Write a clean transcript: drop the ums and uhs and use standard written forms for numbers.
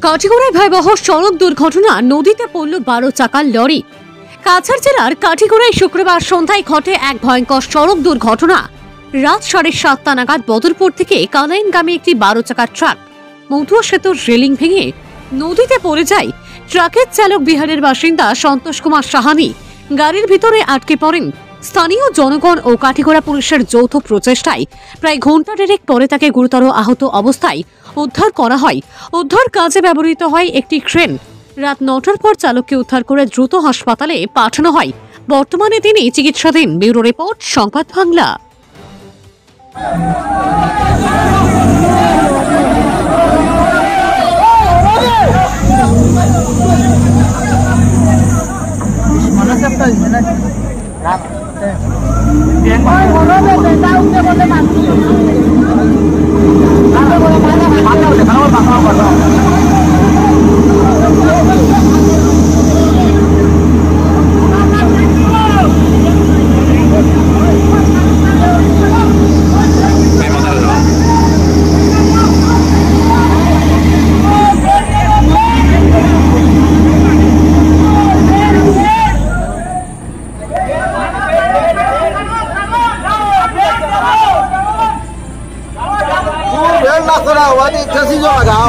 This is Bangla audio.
কাঠিগড়ায় ভয়াবহ সড়ক দুর্ঘটনা, নদীতে পড়ল 12 চাকার লরি। কাছাড় জেলার কাঠিগড়ায় শুক্রবার সন্ধ্যায় ঘটে এক ভয়ঙ্কর সড়ক দুর্ঘটনা। রাত 7:30 নাগাদ বদরপুর থেকে কালাইনগামী একটি 12 চাকার ট্রাক মধুয়া সেতুর রেলিং ভেঙে নদীতে পড়ে যায়। ট্রাকের চালক বিহারের বাসিন্দা সন্তোষ কুমার সাহানি গাড়ির ভিতরে আটকে পড়েন। স্থানীয় জনগণ ও কাঠিগড়া পুলিশের যৌথ প্রচেষ্টায় প্রায় ঘন্টা দেড়েক পরে তাকে গুরুতর আহত অবস্থায় উদ্ধার করা হয়। উদ্ধার কাজে ব্যবহৃত হয় একটি ক্রেন। রাত 9টার পর চালককে উদ্ধার করে দ্রুত হাসপাতালে পাঠানো হয়। বর্তমানে তিনি চিকিৎসাধীন। ব্যুরো রিপোর্ট, সংবাদ Bangla. Nó có đâu ở đi cho xin cho mà gạo